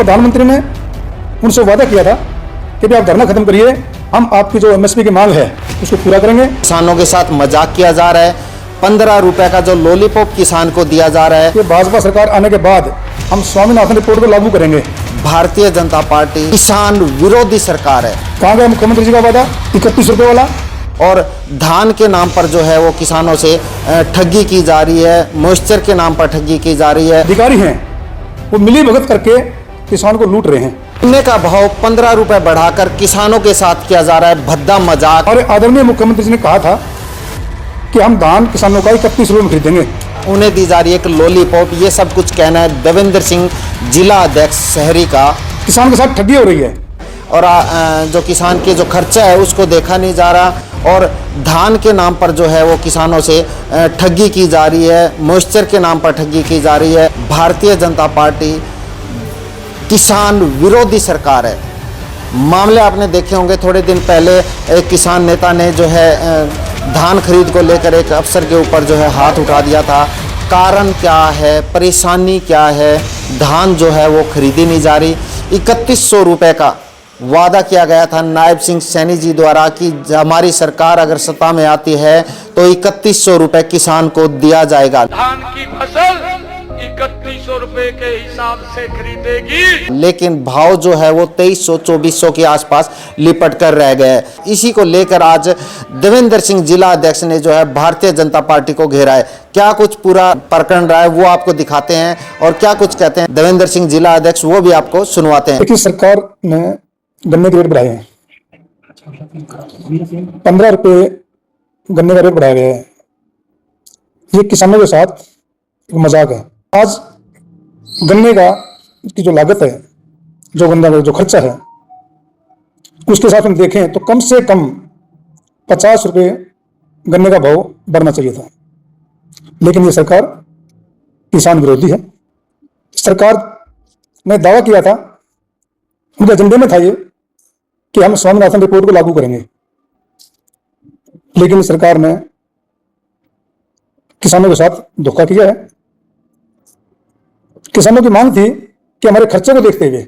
प्रधानमंत्री ने उनसे वादा किया था कि आप धरना खत्म करिए, हम आपकी जो एमएसपी की मांग है उसको पूरा करेंगे। किसानों के साथ मजाक किया जा रहा है। 15 रुपए का जो लॉलीपॉप किसान को दिया जा रहा है। कि भाजपा सरकार आने के बाद हम स्वामीनाथन रिपोर्ट को लागू करेंगे। भारतीय जनता पार्टी किसान विरोधी सरकार है। कहाँ गया मुख्यमंत्री जी का वादा 31 रुपए वाला? और धान के नाम पर जो है वो किसानों से ठगी की जा रही है, मॉइस्चर के नाम पर ठगी की जा रही है। अधिकारी हैं वो मिली भगत करके किसान को लूट रहे हैं। गन्ने का भाव 15 रुपए बढ़ाकर किसानों के साथ किया जा रहा है भद्दा मजाक। और आदरणीय मुख्यमंत्री जी ने कहा था कि हम धान किसानों का 31 रुपए में खरीदेंगे। उन्हें दी जा रही है एक लॉलीपॉप। ये सब कुछ कहना है देवेंद्र सिंह जिला अध्यक्ष शहरी का। किसान के साथ ठगी हो रही है और जो किसान के जो खर्चा है उसको देखा नहीं जा रहा और धान के नाम पर जो है वो किसानों से ठगी की जा रही है, मॉइस्चर के नाम पर ठगी की जा रही है। भारतीय जनता पार्टी किसान विरोधी सरकार है। मामले आपने देखे होंगे, थोड़े दिन पहले एक किसान नेता ने जो है धान खरीद को लेकर एक अफसर के ऊपर जो है हाथ उठा दिया था। कारण क्या है, परेशानी क्या है? धान जो है वो खरीदी नहीं जा रही। 3100 रुपये का वादा किया गया था नायब सिंह सैनी जी द्वारा कि हमारी सरकार अगर सत्ता में आती है तो 3100 रुपये किसान को दिया जाएगा। धान की फसल 3100 रुपए के हिसाब से खरीदेगी, लेकिन भाव जो है वो 2300-2400 के आसपास लिपट कर रह गए। इसी को लेकर आज देवेंद्र सिंह जिला अध्यक्ष ने जो है भारतीय जनता पार्टी को घेरा है। क्या कुछ पूरा प्रकरण रहा है वो आपको दिखाते हैं और क्या कुछ कहते हैं देवेंद्र सिंह जिला अध्यक्ष, वो भी आपको सुनवाते हैं। देखिए, सरकार ने गन्ने के रेट बढ़ाए हैं। 15 रुपए गन्ने का रेट बढ़ाया गया है। ये किसानों के साथ एक मजाक है। आज गन्ने का की जो लागत है, जो गन्ना का जो खर्चा है, उसके साथ हम देखें तो कम से कम 50 रुपए गन्ने का भाव बढ़ना चाहिए था। लेकिन ये सरकार किसान विरोधी है। सरकार ने दावा किया था, उनके एजेंडे में था ये कि हम स्वामीनाथन रिपोर्ट को लागू करेंगे, लेकिन सरकार ने किसानों के साथ धोखा किया है। किसानों की मांग थी कि हमारे खर्चे को देखते हुए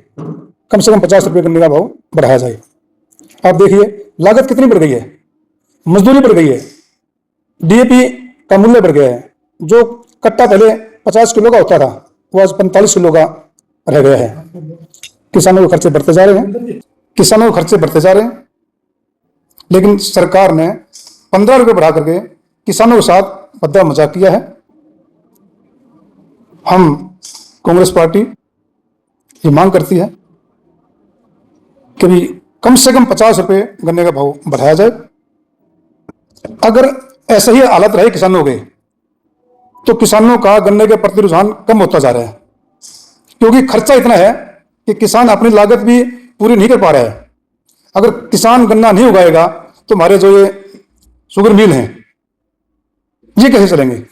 कम से कम 50 रुपए गन्ने का भाव बढ़ाया जाए। आप देखिए लागत कितनी बढ़ गई है, मजदूरी बढ़ गई है, डीएपी का मूल्य बढ़ गया है। जो कट्टा पहले 50 किलो का होता था वो आज 45 किलो का रह गया है। किसानों के खर्चे बढ़ते जा रहे हैं, किसानों के खर्चे बढ़ते जा रहे हैं, लेकिन सरकार ने 15 रुपए बढ़ा करके किसानों के साथ भद्दा मजाक किया है। हम कांग्रेस पार्टी ये मांग करती है कि भी कम से कम 50 रुपए गन्ने का भाव बढ़ाया जाए। अगर ऐसे ही हालत रहे किसानों के तो किसानों का गन्ने के प्रति रुझान कम होता जा रहा है, क्योंकि खर्चा इतना है कि किसान अपनी लागत भी पूरी नहीं कर पा रहा है। अगर किसान गन्ना नहीं उगाएगा तो हमारे जो ये शुगर मिल हैं ये कैसे चलेंगे?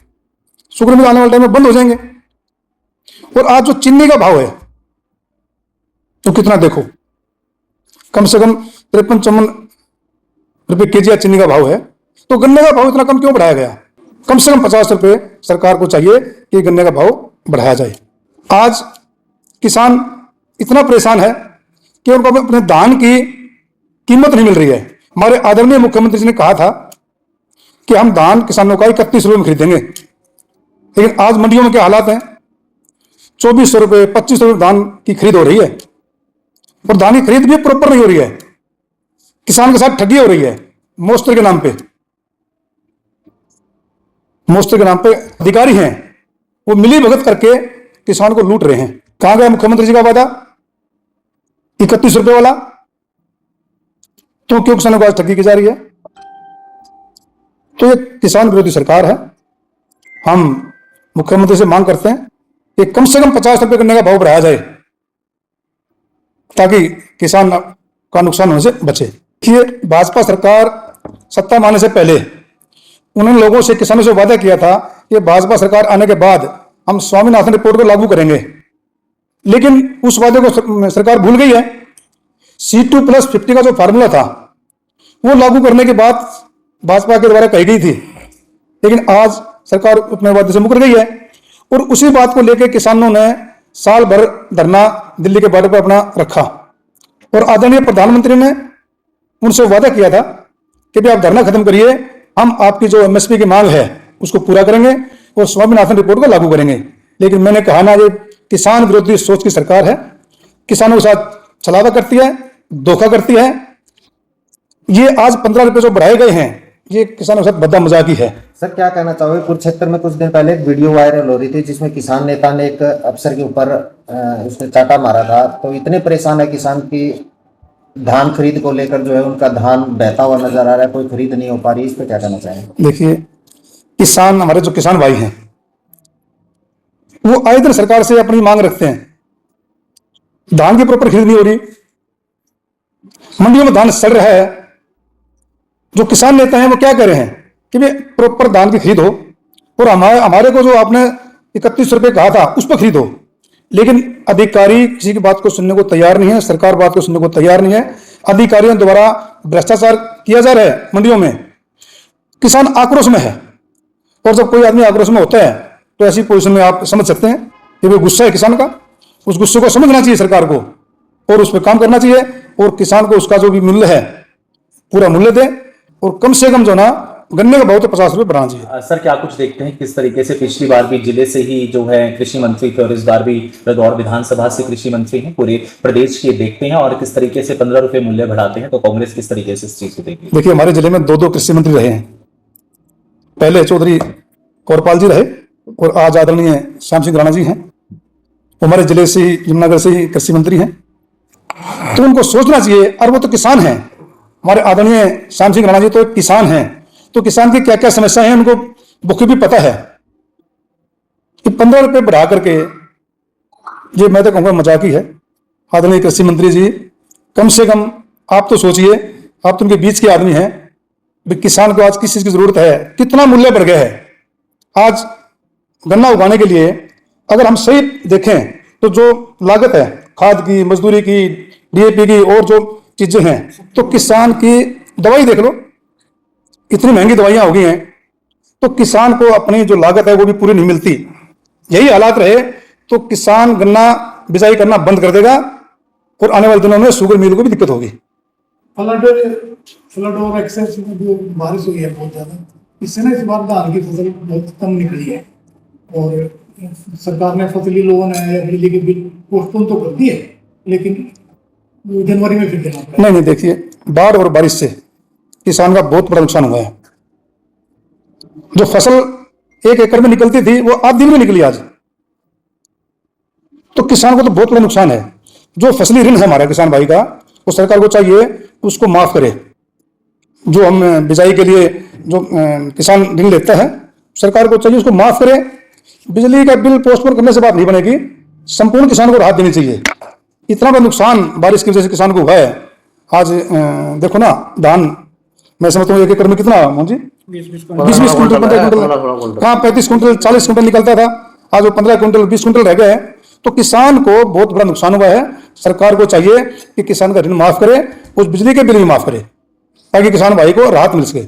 शुगर मिल आने वाले टाइम में बंद हो जाएंगे। और आज जो चीनी का भाव है तो कितना देखो, कम से कम 53-54 रुपए केजी चीनी का भाव है, तो गन्ने का भाव इतना कम क्यों बढ़ाया गया? कम से कम 50 रुपए सरकार को चाहिए कि गन्ने का भाव बढ़ाया जाए। आज किसान इतना परेशान है कि उनको अपने धान की कीमत नहीं मिल रही है। हमारे आदरणीय मुख्यमंत्री जी ने कहा था कि हम धान किसानों का 31 रुपए में खरीदेंगे, लेकिन आज मंडियों में क्या हालात हैं? 2400 रुपए 2500 रुपए धान की खरीद हो रही है और धान की खरीद भी प्रॉपर नहीं हो रही है। किसान के साथ ठगी हो रही है मॉइस्चर के नाम पे। मॉइस्चर के नाम पे अधिकारी हैं वो मिली भगत करके किसान को लूट रहे हैं। कहां गया मुख्यमंत्री जी का वादा 31 रुपए वाला? तो क्यों किसानों को आज ठगी की जा रही है? तो ये किसान विरोधी सरकार है। हम मुख्यमंत्री से मांग करते हैं कि कम से कम 50 रुपए गन्ने का भाव बढ़ाया जाए ताकि किसान का नुकसान होने से बचे। कि भाजपा सरकार सत्ता में आने से पहले उन्होंने लोगों से, किसानों से वादा किया था कि भाजपा सरकार आने के बाद हम स्वामीनाथन रिपोर्ट को लागू करेंगे, लेकिन उस वादे को सरकार भूल गई है। C2+50 का जो फार्मूला था वो लागू करने के बाद भाजपा के द्वारा कही गई थी, लेकिन आज सरकार अपने वादे से मुकर गई है और उसी बात को लेकर किसानों ने साल भर धरना दिल्ली के बॉर्डर पर अपना रखा और आदरणीय प्रधानमंत्री ने उनसे वादा किया था कि भाई आप धरना खत्म करिए, हम आपकी जो एमएसपी की मांग है उसको पूरा करेंगे और स्वामीनाथन रिपोर्ट को लागू करेंगे। लेकिन मैंने कहा ना, ये किसान विरोधी सोच की सरकार है, किसानों के साथ छलावा करती है, धोखा करती है। ये आज 15 रुपए जो बढ़ाए गए हैं, ये किसानों के साथ बद्दा मजाकी है। सर क्या कहना चाहोगे, कुरुक्षेत्र में कुछ दिन पहले एक वीडियो वायरल हो रही थी जिसमें किसान नेता ने एक अफसर के ऊपर उसने चाटा मारा था, तो इतने परेशान है किसान की धान खरीद को लेकर, जो है उनका धान बहता हुआ नजर आ रहा है, कोई खरीद नहीं हो पा रही, इस पर क्या कहना चाहेंगे? देखिए, किसान, हमारे जो किसान भाई हैं वो आए दिन सरकार से अपनी मांग रखते हैं, धान की प्रॉपर खरीद नहीं हो रही, मंडियों में धान सड़ रहा है। जो किसान नेता हैं वो क्या कह रहे हैं कि भाई प्रॉपर धान की खरीद हो और हमारे को जो आपने 31 रुपए कहा था उस पर खरीदो। लेकिन अधिकारी किसी की बात को सुनने को तैयार नहीं है, सरकार बात को सुनने को तैयार नहीं है। अधिकारियों द्वारा भ्रष्टाचार किया जा रहा है मंडियों में, किसान आक्रोश में है। और जब कोई आदमी आक्रोश में होता है तो ऐसी पोजीशन में आप समझ सकते हैं कि वो गुस्सा है किसान का, उस गुस्से को समझना चाहिए सरकार को और उस पर काम करना चाहिए और किसान को उसका जो भी मूल्य है पूरा मूल्य दे और कम से कम जो ना गन्ने का भाव तो 50 रुपए बढ़ाना चाहिए। सर क्या कुछ देखते हैं किस तरीके से पिछली बार भी जिले से ही जो है कृषि मंत्री थे और इस बार भी बतौर विधानसभा से कृषि मंत्री हैं, पूरे प्रदेश के देखते हैं और किस तरीके से 15 रुपए मूल्य बढ़ाते हैं, तो कांग्रेस किस तरीके से इस चीज को देखती है? देखिए, हमारे जिले में 2 कृषि मंत्री रहे हैं। पहले चौधरी कौरपाल जी रहे और आज आदरणीय श्याम सिंह राणा जी हैं, हमारे जिले से ही, यमुनानगर से ही कृषि मंत्री हैं। तो उनको सोचना चाहिए, और वो तो किसान हैं, हमारे आदरणीय श्याम सिंह राणा जी तो एक किसान हैं, तो किसान की क्या क्या समस्या है उनको बखूबी पता है। कि 15 रुपए बढ़ा करके, ये मैं तो कहूँगा मजाक ही है। आदरणीय कृषि मंत्री जी, कम से कम आप तो सोचिए, आप तो उनके बीच के आदमी हैं, किसान को आज किस चीज की जरूरत है, कितना मूल्य बढ़ गया है। आज गन्ना उगाने के लिए अगर हम सही देखें तो जो लागत है खाद की, मजदूरी की, डीएपी की और जो चीजें हैं, तो किसान की दवाई देख लो, इतनी महंगी दवाइयां हो गई हैं, तो किसान को अपनी जो लागत है वो भी पूरी नहीं मिलती। यही हालात रहे तो किसान गन्ना बिजाई करना बंद कर देगा और आने वाले दिनों में शुगर मिल को भी दिक्कत होगी। फ्लड और एक्सेस जो बारिश हुई है बहुत ज्यादा, इससे ना इस बार धान की फसल बहुत कम निकली है और सरकार ने फसली लोन है, बिजली के बिल पोस्टपोन तो कर दिए, लेकिन जनवरी में फिर देना पड़ेगा। नहीं, देखिए, बाढ़ और बारिश से किसान का बहुत बड़ा नुकसान हुआ है। जो फसल 1 एकड़ में निकलती थी वो आधी में निकली आज, तो किसान को तो बहुत बड़ा नुकसान है। जो फसली ऋण है हमारा किसान भाई का, वो सरकार को चाहिए उसको माफ करे। जो हम बिजाई के लिए जो किसान ऋण लेता है, सरकार को चाहिए उसको माफ करे। बिजली का बिल पोस्टपोन करने से बात नहीं बनेगी, संपूर्ण किसान को राहत देनी चाहिए। इतना बड़ा नुकसान बारिश की वजह से किसान को हुआ है। आज देखो ना, धान मैं समझता हूँ 1 एकड़ में कितना मोहन जी 20 क्विंटल, 15 क्विंटल, हाँ 35 क्विंटल, 40 क्विंटल निकलता था, आज वो 15 क्विंटल, 20 क्विंटल रह गए हैं। तो किसान को बहुत बड़ा नुकसान हुआ है। सरकार को चाहिए कि किसान का ऋण माफ करे, उस बिजली के बिल भी माफ करे, ताकि किसान भाई को राहत मिल सके।